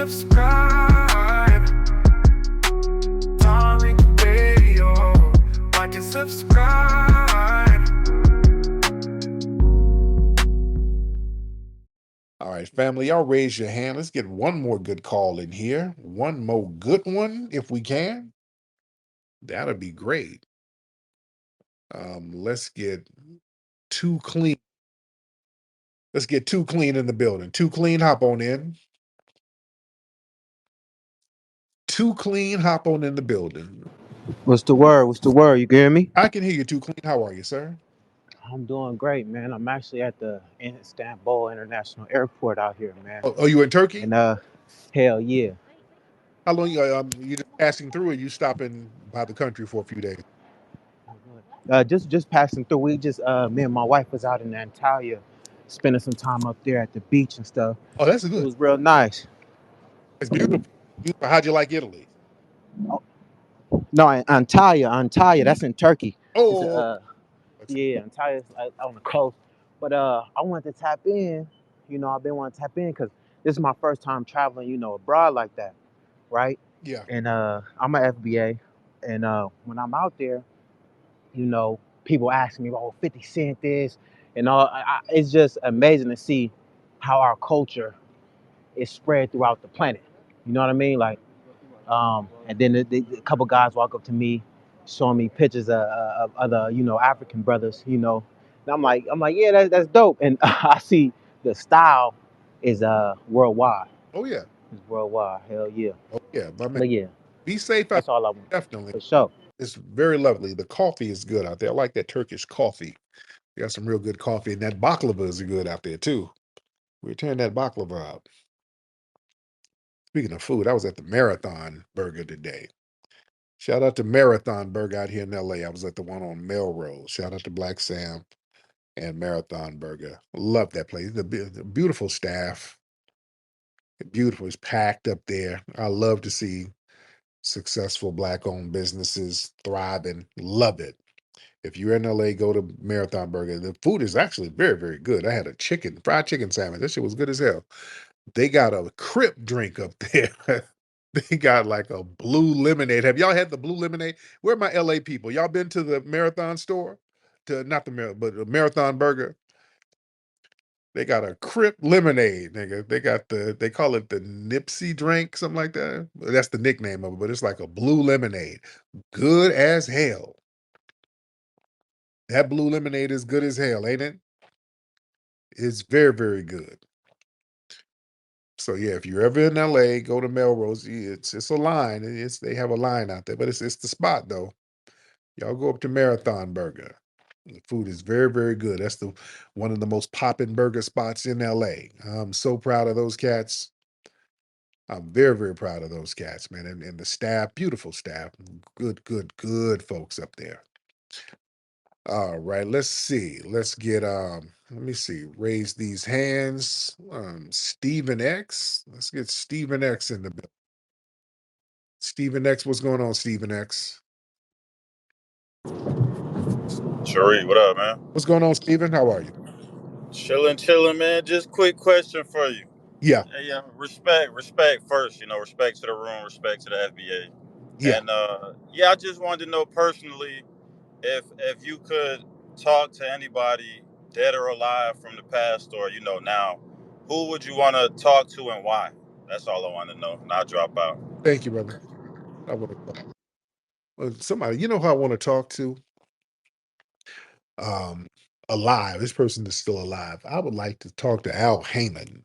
subscribe. Tariq Radio. Like and subscribe. All right, family, y'all raise your hand. Let's get one more good call in here. One more good one, if we can. That'll be great. Let's get Too Clean. Let's get Too Clean in the building. Too Clean, hop on in. Too Clean, hop on in the building. What's the word? What's the word? You can hear me? I can hear you, Too Clean. How are you, sir? I'm doing great, man. I'm actually at the Istanbul International Airport out here, man. Oh, you in Turkey? And hell yeah. How long you just passing through, or you stopping by the country for a few days? Just passing through. We just me and my wife was out in Antalya, spending some time up there at the beach and stuff. Oh, that's It good. was real nice. It's beautiful. Beautiful. How'd you like Italy? No, Antalya. That's in Turkey. It's Oh, yeah, Antalya's on the coast. But I wanted to tap in. I've been wanting to tap in because this is my first time traveling, abroad like that, right? yeah. And I'm an FBA, and when I'm out there, people ask me, "Oh, 50 Cent this," and all. It's just amazing to see how our culture is spread throughout the planet. You know what I mean? Like, and then a couple guys walk up to me, showing me pictures of other, African brothers. And I'm like, yeah, that's dope. And I see the style is worldwide. Oh, yeah. It's worldwide. Hell yeah. Oh, yeah. My man, But yeah, be safe out that's all I want there, definitely. for sure. It's very lovely. The coffee is good out there. I like that Turkish coffee. They got some real good coffee, and that baklava is good out there too. We're tearing that baklava out. Speaking of food, I was at the Marathon Burger today. Shout out to Marathon Burger out here in LA. I was at the one on Melrose. Shout out to Black Sam and Marathon Burger. Love that place. The beautiful staff. Beautiful. It's packed up there. I love to see successful Black-owned businesses thriving. Love it. If you're in LA, go to Marathon Burger. The food is actually very, very good. I had a fried chicken sandwich. That shit was good as hell. They got a Crip drink up there. They got like a blue lemonade. Have y'all had the blue lemonade? Where are my LA people? Y'all been to the Marathon store? Not the Marathon, but the Marathon Burger. They got a Crip lemonade, nigga. They call it the Nipsey drink, something like that. That's the nickname of it, but it's like a blue lemonade. Good as hell. That blue lemonade is good as hell, ain't it? It's very, very good. So yeah, if you're ever in LA, go to Melrose. It's a line. They have a line out there, but it's the spot though. Y'all go up to Marathon Burger. The food is very, very good. That's the one of the most popping burger spots in LA. I'm so proud of those cats. I'm very, very proud of those cats, man. And the staff, beautiful staff. Good, good, good folks up there. All right, let's see. Let me see. Raise these hands. Stephen X. Let's get Stephen X in the building. Stephen X, what's going on, Stephen X? Tariq, what up, man? What's going on, Stephen? How are you? Chilling, man. Just quick question for you. Yeah, Hey, respect first. Respect to the room, respect to the FBA. yeah. And yeah, I just wanted to know personally if you could talk to anybody dead or alive from the past or now, who would you want to talk to and why? That's all I want to know. And I'll drop out. Thank you, brother. I want somebody, you know who I want to talk to? Um, alive. This person is still alive. I would like to talk to Al Heyman.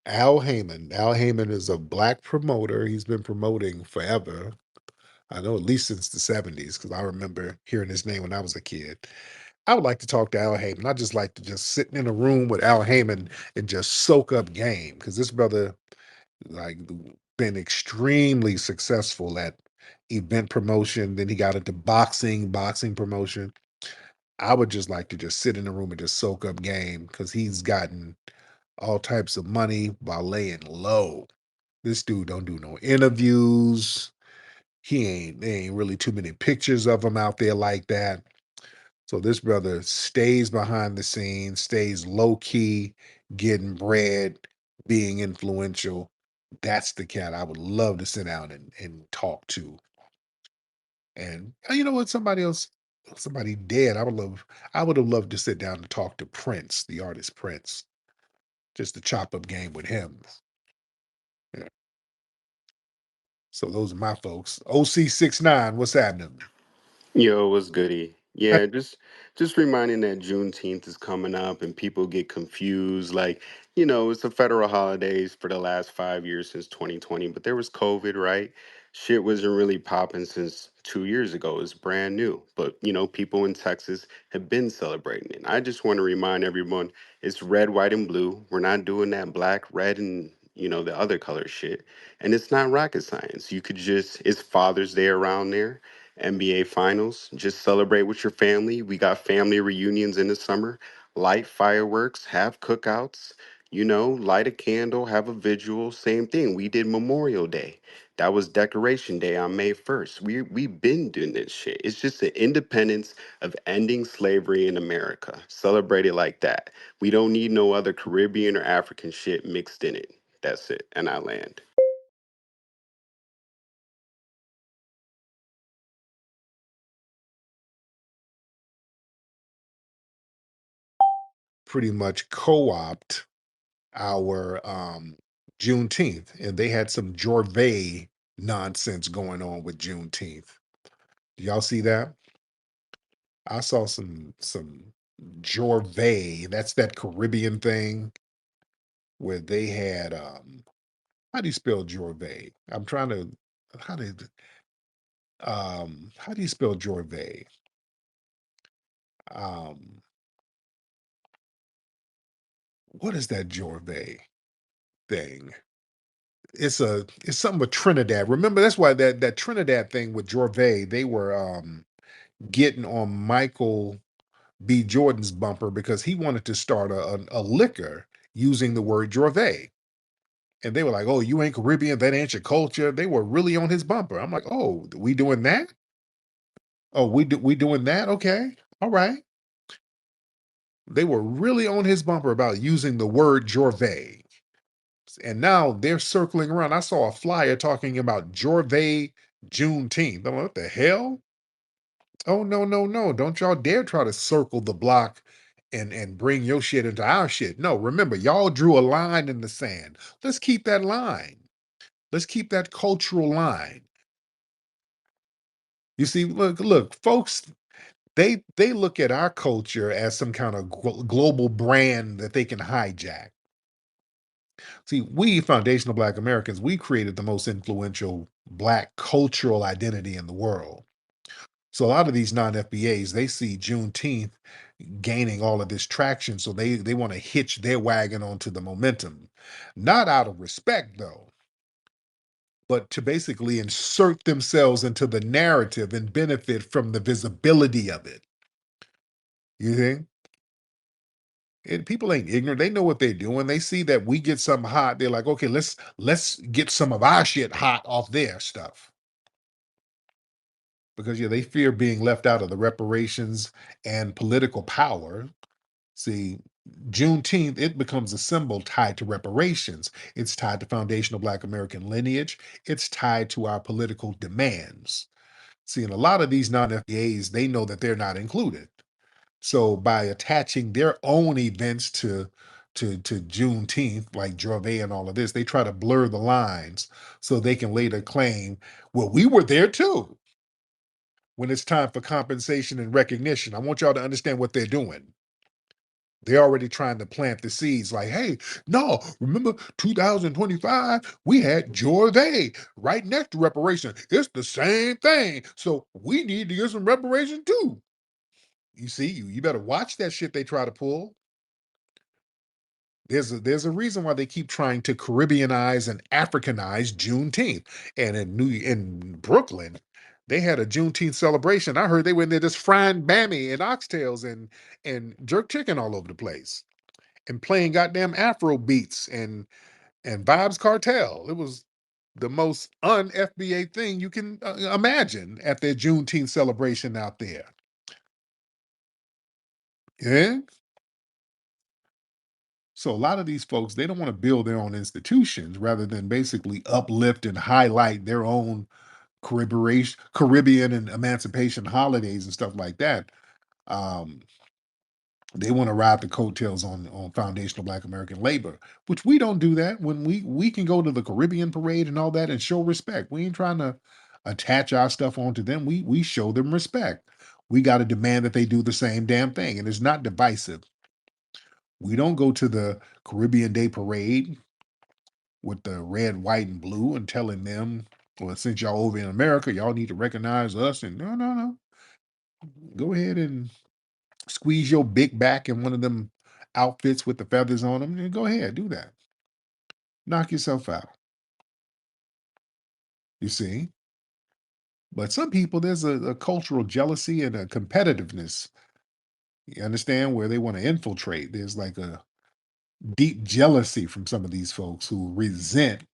Al Heyman. Al Heyman is a Black promoter. He's been promoting forever. I know at least since the 70s, because I remember hearing his name when I was a kid. I would like to talk to Al Heyman. I just like to just sit in a room with Al Heyman and just soak up game, because this brother like been extremely successful at event promotion. Then he got into boxing promotion. I would just like to just sit in the room and just soak up game because he's gotten all types of money while laying low. This dude don't do no interviews. There ain't really too many pictures of him out there like that. So this brother stays behind the scenes, stays low key, getting bread, being influential. That's the cat I would love to sit down and talk to. And you know what? Somebody dead. I would have loved to sit down and talk to Prince, the artist Prince, just to chop up game with him. Yeah. So those are my folks. OC69, what's happening? Yo, what's goody? Yeah, just reminding that Juneteenth is coming up and people get confused. Like, it's the federal holidays for the last 5 years since 2020, but there was COVID, right? Shit wasn't really popping since 2 years ago. It's brand new. But, people in Texas have been celebrating it. I just want to remind everyone it's red, white, and blue. We're not doing that black, red, and the other color shit. And it's not rocket science. It's Father's Day around there. NBA Finals. Just celebrate with your family. We got family reunions in the summer. Light fireworks, have cookouts, light a candle, have a vigil. Same thing. We did Memorial Day. That was Decoration Day on May 1st. We've been doing this shit. It's just the independence of ending slavery in America. Celebrate it like that. We don't need no other Caribbean or African shit mixed in it. That's it. And I land. Pretty much co-opt our Juneteenth, and they had some Jorvay nonsense going on with Juneteenth. Do y'all see that? I saw some Jorvay. That's that Caribbean thing where they had how do you spell Jorvay? I'm trying to how did how do you spell Jorvay? Um what is that Jorvay thing? It's something with Trinidad. Remember, that's why that Trinidad thing with Jorvay, they were getting on Michael B. Jordan's bumper because he wanted to start a liquor using the word Jorvay. And they were like, "Oh, you ain't Caribbean, that ain't your culture." They were really on his bumper. I'm like, "Oh, we doing that? Oh, we doing that? Okay. All right." They were really on his bumper about using the word Jorvay. And now they're circling around. I saw a flyer talking about Jorvay Juneteenth. I'm like, what the hell? Oh no, no, no. Don't y'all dare try to circle the block and bring your shit into our shit. No, remember, y'all drew a line in the sand. Let's keep that line. Let's keep that cultural line. You see, look, folks, they look at our culture as some kind of global brand that they can hijack. See, we foundational Black Americans, we created the most influential Black cultural identity in the world. So a lot of these non-FBAs, they see Juneteenth gaining all of this traction, so they want to hitch their wagon onto the momentum, not out of respect though, but to basically insert themselves into the narrative and benefit from the visibility of it. You think? And people ain't ignorant. They know what they're doing. They see that we get something hot. They're like, okay, let's get some of our shit hot off their stuff. Because yeah, they fear being left out of the reparations and political power. See, Juneteenth, it becomes a symbol tied to reparations. It's tied to foundational Black American lineage. It's tied to our political demands. See, and a lot of these non-FBAs, they know that they're not included. So by attaching their own events to Juneteenth, like Drove and all of this, they try to blur the lines so they can later claim, well, we were there too. When it's time for compensation and recognition, I want y'all to understand what they're doing. They're already trying to plant the seeds like, hey, no, remember 2025, we had Jorvay right next to reparation. It's the same thing. So we need to get some reparation too. You see, you better watch that shit they try to pull. There's a reason why they keep trying to Caribbeanize and Africanize Juneteenth. And in Brooklyn, they had a Juneteenth celebration. I heard they went there just frying bammy and oxtails and jerk chicken all over the place and playing goddamn Afro beats and Vibes Cartel. It was the most un-FBA thing you can imagine at their Juneteenth celebration out there. Yeah. So a lot of these folks, they don't want to build their own institutions rather than basically uplift and highlight their own Caribbean and emancipation holidays and stuff like that. Um, they want to ride the coattails on foundational Black American labor, which we don't do that. When we can go to the Caribbean parade and all that and show respect. We ain't trying to attach our stuff onto them. We show them respect. We got to demand that they do the same damn thing, and it's not divisive. We don't go to the Caribbean Day Parade with the red, white, and blue and telling them, well, since y'all over in America, y'all need to recognize us. And no, no, no. Go ahead and squeeze your big back in one of them outfits with the feathers on them. And go ahead, do that. Knock yourself out. You see? But some people, there's a cultural jealousy and a competitiveness. You understand? Where they want to infiltrate. There's like a deep jealousy from some of these folks who resent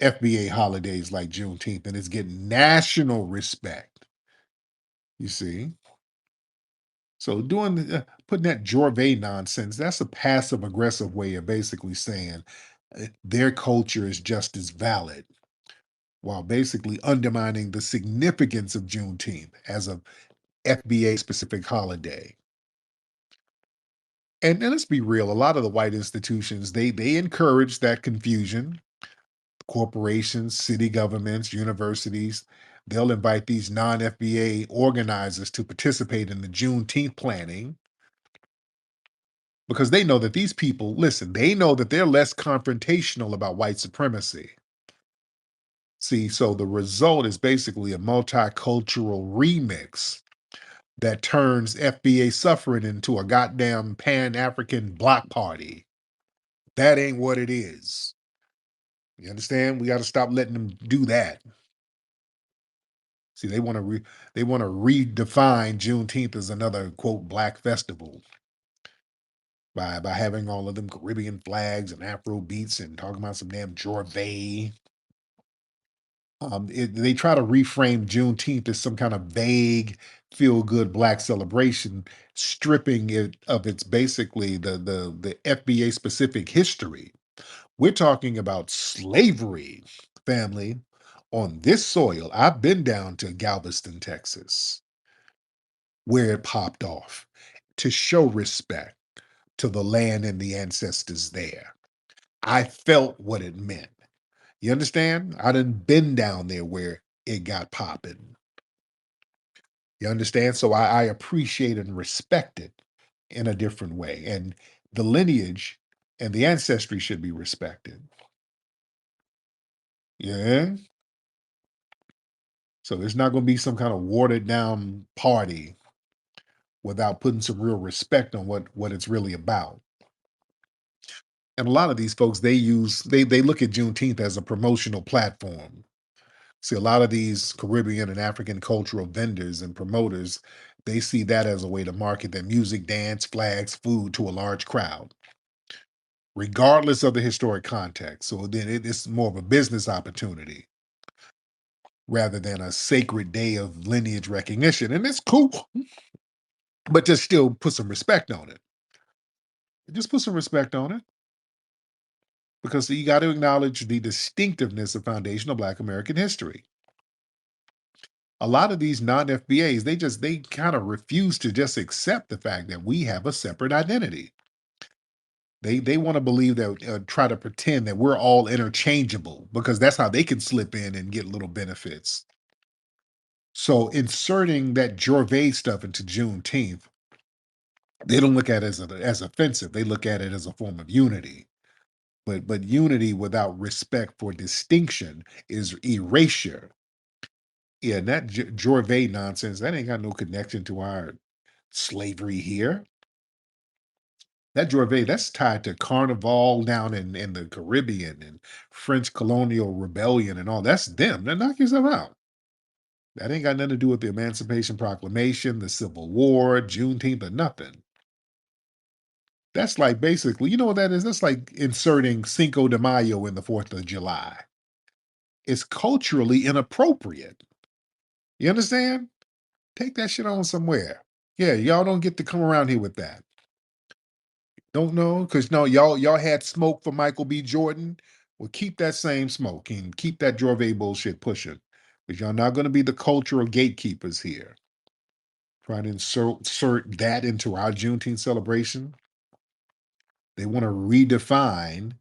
FBA holidays like Juneteenth, and it's getting national respect. You see? So putting that Jorvay nonsense, that's a passive aggressive way of basically saying their culture is just as valid, while basically undermining the significance of Juneteenth as a FBA specific holiday. And let's be real, a lot of the white institutions, they encourage that confusion. Corporations, city governments, universities, they'll invite these non-FBA organizers to participate in the Juneteenth planning because they know that these people, listen, they know that they're less confrontational about white supremacy. See, so the result is basically a multicultural remix that turns FBA suffering into a goddamn Pan-African block party. That ain't what it is. You understand? We got to stop letting them do that. See, they want to redefine Juneteenth as another quote black festival by having all of them Caribbean flags and Afro beats and talking about some damn Jorvay. They try to reframe Juneteenth as some kind of vague, feel good black celebration, stripping it of its basically the FBA specific history. We're talking about slavery, family, on this soil. I've been down to Galveston, Texas, where it popped off to show respect to the land and the ancestors there. I felt what it meant. You understand? I done been down there where it got popping. You understand? So I appreciate and respect it in a different way. And the lineage and the ancestry should be respected. Yeah. So it's not going to be some kind of watered down party without putting some real respect on what it's really about. And a lot of these folks, they look at Juneteenth as a promotional platform. See, a lot of these Caribbean and African cultural vendors and promoters, they see that as a way to market their music, dance, flags, food to a large crowd, regardless of the historic context. So then it's more of a business opportunity rather than a sacred day of lineage recognition. And it's cool, but just still put some respect on it. Just put some respect on it because you got to acknowledge the distinctiveness of foundational Black American history. A lot of these non-FBAs, they kind of refuse to just accept the fact that we have a separate identity. They want to believe that try to pretend that we're all interchangeable because that's how they can slip in and get little benefits. So inserting that Jorvay stuff into Juneteenth, they don't look at it as offensive. They look at it as a form of unity. But unity without respect for distinction is erasure. Yeah, and that Jorvay nonsense, that ain't got no connection to our slavery here. That Jorvay, that's tied to Carnival down in the Caribbean and French colonial rebellion and all. That's them. Now knock yourself out. That ain't got nothing to do with the Emancipation Proclamation, the Civil War, Juneteenth, or nothing. That's like basically, you know what that is? That's like inserting Cinco de Mayo in the 4th of July. It's culturally inappropriate. You understand? Take that shit on somewhere. Yeah, y'all don't get to come around here with that. Don't know because no, y'all had smoke for Michael B. Jordan. Well, keep that same smoke and keep that Jorve bullshit pushing, because y'all not going to be the cultural gatekeepers here. Trying to insert that into our Juneteenth celebration. They want to redefine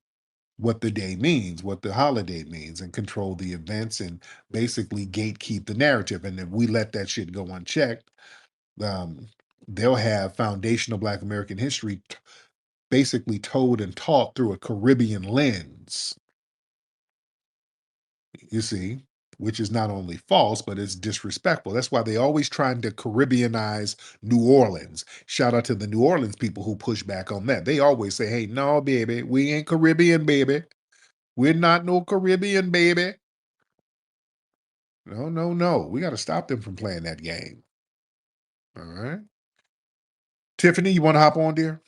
what the day means, what the holiday means, and control the events and basically gatekeep the narrative. And if we let that shit go unchecked, um, they'll have foundational Black American history basically told and taught through a Caribbean lens, you see, which is not only false, but it's disrespectful. That's why they always trying to Caribbeanize New Orleans. Shout out to the New Orleans people who push back on that. They always say, hey, no, baby, we ain't Caribbean, baby. We're not no Caribbean, baby. No, no, no. We got to stop them from playing that game. All right. Tiffany, you want to hop on, dear?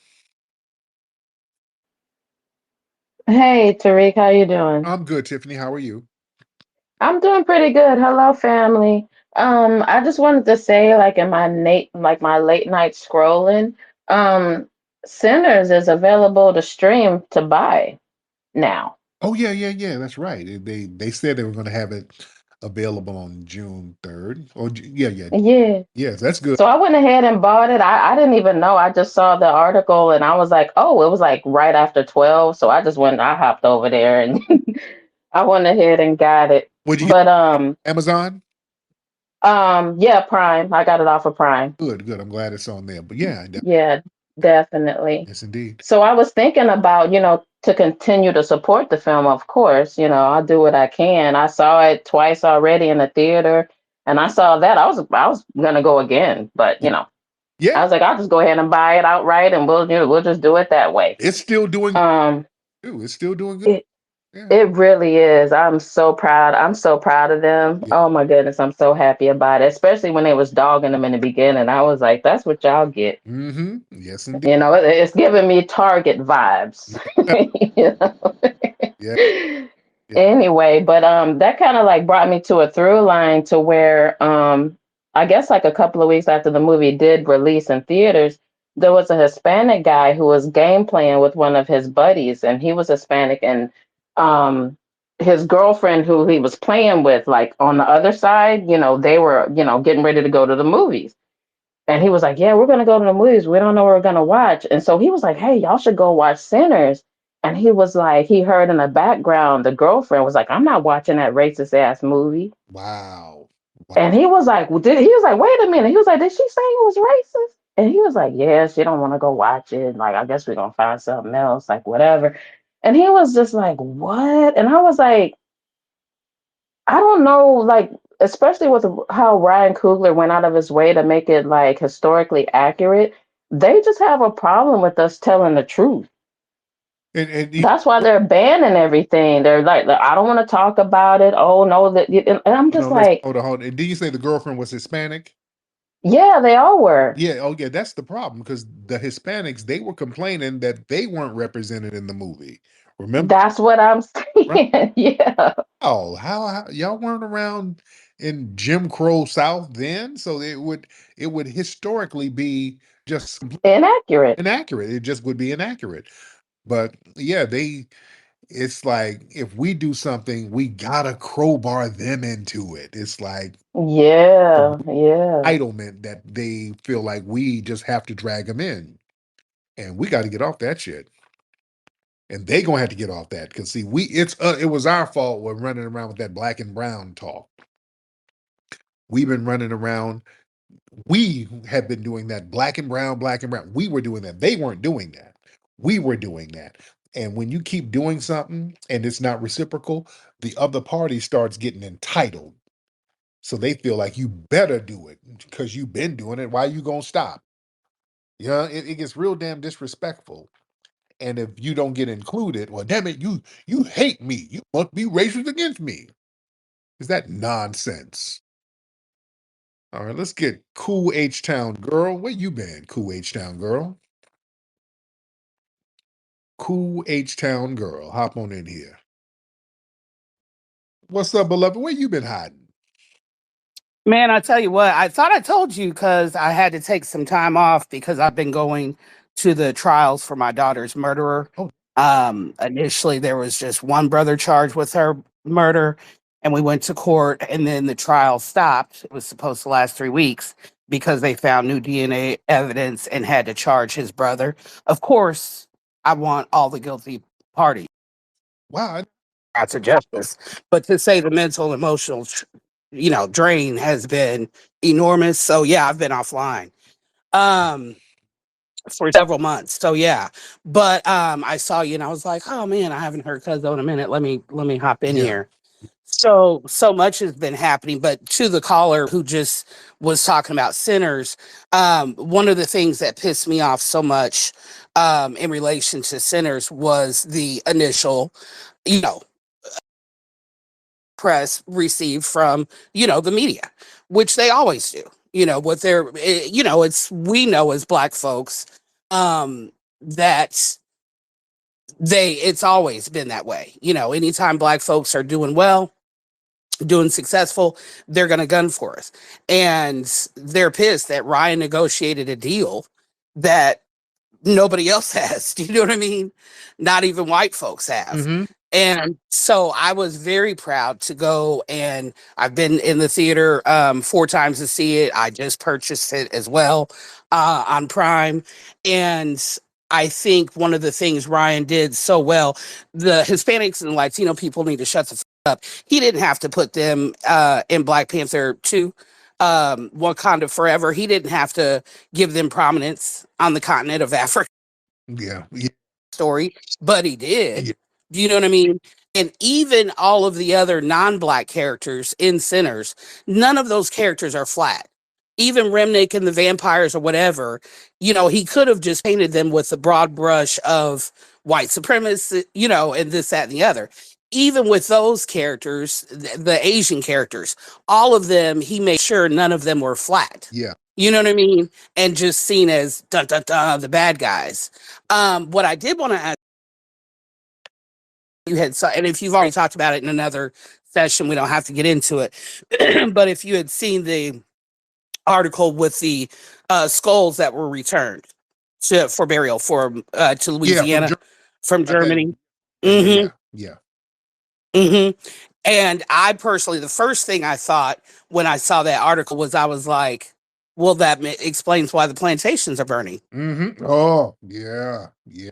Hey, Tariq, how you doing? I'm good, Tiffany. How are you? I'm doing pretty good. Hello, family. I just wanted to say, like in my late night scrolling, um, Sinners is available to stream to buy now. Oh, yeah, yeah, yeah. That's right. They said they were going to have it available on June 3rd. Oh, yeah, yeah. Yeah. Yes, that's good. So I went ahead and bought it. I didn't even know. I just saw the article and I was like, oh, it was like right after 12. So I hopped over there and I went ahead and got it. Would you get But Amazon? yeah, Prime. I got it off of Prime. Good, good. I'm glad it's on there. But yeah, Yeah, definitely. yes, indeed. So I was thinking about, to continue to support the film, of course, I'll do what I can. I saw it twice already in the theater and I saw that. I was gonna go again, but I Yeah, was like, I'll just go ahead and buy it outright and we'll just do it that way. it's still doing Um good. It's still doing good. it Yeah, it really is. I'm so proud. I'm so proud of them. yeah. Oh my goodness, I'm so happy about it. Especially when they was dogging them in the beginning. I was like, that's what y'all get. Mm-hmm. Yes, indeed. It's giving me Target vibes. Yeah, You know? yeah, yeah. Anyway, but that kind of like brought me to a through line to where I guess like a couple of weeks after the movie did release in theaters, there was a Hispanic guy who was game playing with one of his buddies, and he was Hispanic, and um his girlfriend who he was playing with, like on the other side, they were, getting ready to go to the movies. And he was like, yeah, we're going to go to the movies. We don't know what we're going to watch. And so he was like, hey, y'all should go watch Sinners. And he was like, he heard in the background, the girlfriend was like, I'm not watching that racist ass movie. Wow. Wow. And he was like, he was like, wait a minute. He was like, did she say it was racist? And he was like, yeah, she don't want to go watch it. Like, I guess we're going to find something else, like whatever. And he was just like, what? And I was like, I don't know, like, especially with how Ryan Coogler went out of his way to make it like historically accurate. They just have a problem with us telling the truth. And That's why they're banning everything. They're like, I don't want to talk about it. Oh no, and I'm no, just let's like, hold on, hold on. And did you say the girlfriend was Hispanic? yeah, they all were. Yeah, oh yeah, that's the problem because the Hispanics, they were complaining that they weren't represented in the movie. Remember? That's what I'm Right? saying. Yeah, Oh, how y'all weren't around in Jim Crow South then? So it would historically be just inaccurate. inaccurate. It just would be inaccurate. But yeah, it's like if we do something, we gotta crowbar them into it. It's like Yeah, yeah, entitlement that they feel like we just have to drag them in. And we got to get off that shit. And they gonna have to get off that because see, it was our fault we're running around with that black and brown talk. We've been running around. We have been doing that black and brown, black and brown. We were doing that. They weren't doing that. We were doing that. And when you keep doing something and it's not reciprocal, the other party starts getting entitled. So they feel like you better do it because you've been doing it. Why you gonna stop? Yeah, it gets real damn disrespectful. And if you don't get included, well, damn it, you hate me. You must be racist against me. Is that nonsense? All right, let's get Cool H Town Girl. Where you been, Cool H Town Girl? Cool H Town Girl. Hop on in here. What's up, beloved? Where you been hiding? Man, I tell you what, I thought I told you because I had to take some time off because I've been going to the trials for my daughter's murderer. Oh, Initially, there was just one brother charged with her murder, and we went to court, and then the trial stopped. It was supposed to last 3 weeks because they found new DNA evidence and had to charge his brother. Of course, I want all the guilty parties wow. brought to justice, but to say the mental, emotional, drain has been enormous. So yeah, I've been offline. Um, for several months. So yeah. But I saw you and I was like, oh man, I haven't heard Cuzzo in a minute. Let me hop in Yeah. here. So much has been happening. But to the caller who just was talking about sinners, one of the things that pissed me off so much in relation to sinners was the initial, you know, press received from, the media, which they always do. What they're, it's, we know as Black folks, that it's always been that way. Anytime Black folks are doing well, doing successful, they're going to gun for us. And they're pissed that Ryan negotiated a deal that nobody else has. Do you know what I mean? Not even white folks have. Mm-hmm. And so I was very proud to go, and I've been in the theater 4 times to see it. I just purchased it as well on Prime. And I think one of the things Ryan did so well, the Hispanics and Latino people need to shut the up. He didn't have to put them in Black Panther 2, Wakanda Forever. He didn't have to give them prominence on the continent of Africa Yeah. Yeah. story, but he did. Yeah. Do you know what I mean? And even all of the other non-Black characters in Sinners, none of those characters are flat. Even Remnick and the vampires or whatever, he could have just painted them with the broad brush of white supremacy, and this, that, and the other. Even with those characters, the Asian characters, all of them, he made sure none of them were flat. Yeah. You know what I mean? And just seen as dun, dun, dun, the bad guys. What I did want to ask you and if you've already talked about it in another session, we don't have to get into it. But if you had seen the article with the skulls that were returned for burial to Yeah. Louisiana from Germany. Yeah. hmm Yeah. hmm And I personally, the first thing I thought when I saw that article was, I was like, well, that explains why the plantations are burning. Mm-hmm. Oh, yeah. Yeah.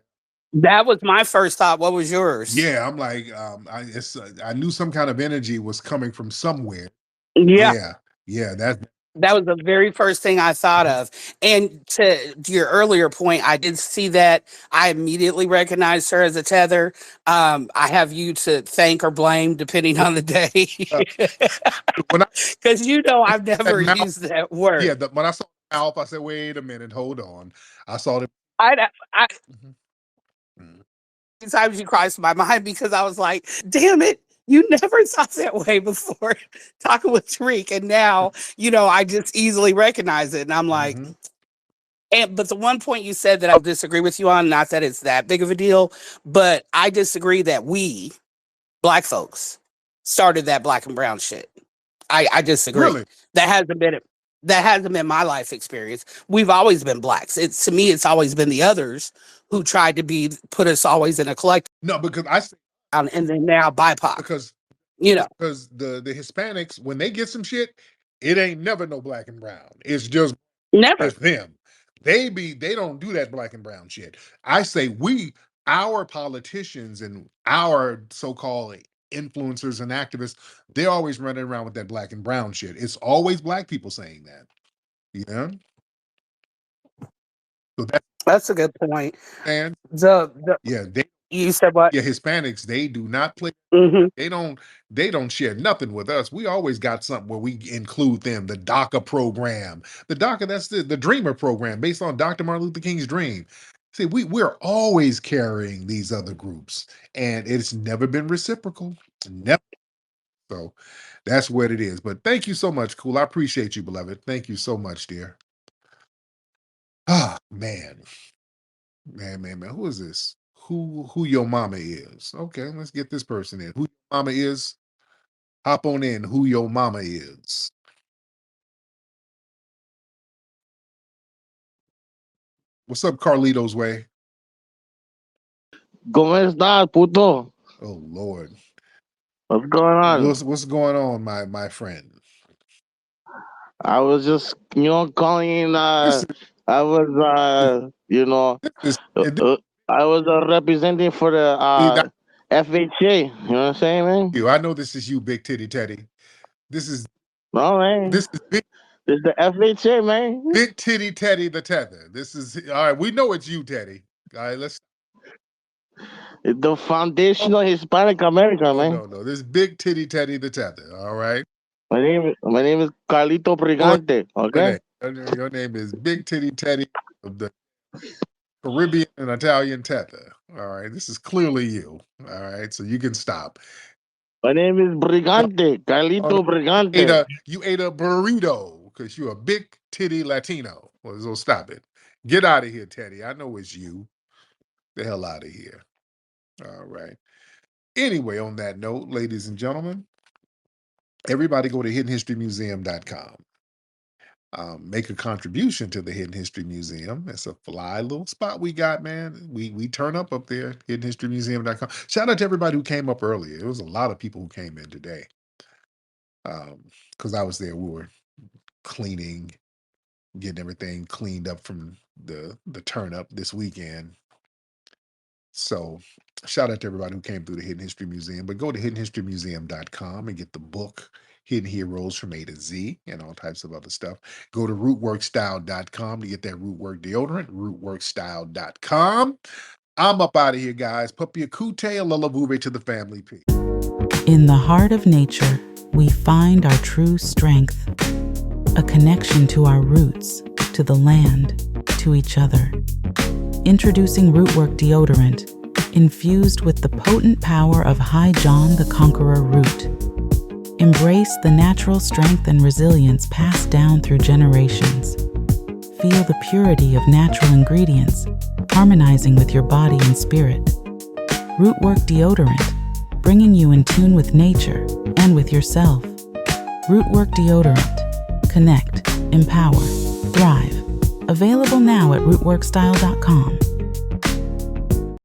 That was my first thought. What was yours? Yeah. I'm like, I knew some kind of energy was coming from somewhere. Yeah. Yeah. Yeah. That. That was the very first thing I thought of. And to your earlier point, I did see that. I immediately recognized her as a tether. I have you to thank or blame, depending on the day. When Because I've never mouth, used that word. yeah, when I saw the mouth, I said, "Wait a minute, hold on." I saw it. I Mhm. Mhm. Times you crossed my mind because I was like, damn it. You never thought that way before talking with Tariq. And now, I just easily recognize it. And I'm like, Mhm. but the one point you said that I'll disagree with you on, not that it's that big of a deal, but I disagree that we, Black folks, started that black and brown shit. I disagree. Really? That hasn't been my life experience. We've always been Blacks. To me, it's always been the others who tried to put us always in a collective, No, because I say and then now BIPOC. because You know, because the Hispanics, when they get some shit, it ain't never no black and brown. It's just never. them. They don't do that black and brown shit. I say our politicians and our so-called influencers and activists, they're always running around with that black and brown shit. It's always Black people saying that. Yeah. So That's a good point. and The yeah, You said what? Hispanics, they do not play. hmm They don't share nothing with us. We always got something where we include them. The DACA program. The DACA, that's the Dreamer program based on Dr. Martin Luther King's dream. See, we're always carrying these other groups, and it's never been reciprocal. Never. So that's what it is. But thank you so much, Cool. I appreciate you, beloved. Thank you so much, dear. Ah, man. Man. Who is this? Who your mama is? Okay, let's get this person in. Who your mama is? Hop on in. Who your mama is? What's up, Carlito's Way? ¿Cómo estás, puto? Oh Lord, What's going on? what's going on, my friend? I was just, calling in. This I was, is this is I was representing for the this, FHA. You know what I'm saying, man? you. I know this is you, Big Titty Teddy. This is No, man. Big It's the FHA, man. Big Titty Teddy the Tether. This is all right. We know it's you, Teddy. All right, let's. It's the Oh, foundational Hispanic America, no, man. no, no. This Big Titty Teddy the Tether. All right. My name is Carlito What's Brigante. your Okay. name? Your name is Big Titty Teddy of the Caribbean and Italian Tether. All right. This is clearly you. All right. So you can stop. My name is No, Brigante. oh, no. Carlito Brigante. You ate a burrito because you're a big titty Latino. Well, so stop it. Get out of here, Teddy. I know it's you. The hell out of here. All right. Anyway, on that note, ladies and gentlemen, everybody go to hiddenhistorymuseum.com. Make a contribution to the Hidden History Museum. It's a fly little spot we got, man. We turn up there, hiddenhistorymuseum.com. Shout out to everybody who came up earlier. There was a lot of people who came in today. Because I was there. We were cleaning, getting everything cleaned up from the turn up this weekend. So shout out to everybody who came through the Hidden History Museum. But go to hiddenhistorymuseum.com and get the book Hidden Heroes from A to Z and all types of other stuff. Go to rootworkstyle.com to get that Rootwork deodorant, rootworkstyle.com. I'm up out of here, guys. Puppy Akute, Lullaby to the family. Peace. In the heart of nature, we find our true strength, a connection to our roots, to the land, to each other. Introducing Rootwork deodorant, infused with the potent power of High John the Conqueror root. Embrace the natural strength and resilience passed down through generations. Feel the purity of natural ingredients, harmonizing with your body and spirit. Rootwork deodorant, bringing you in tune with nature and with yourself. Rootwork deodorant. Connect, empower, thrive. Available now at rootworkstyle.com.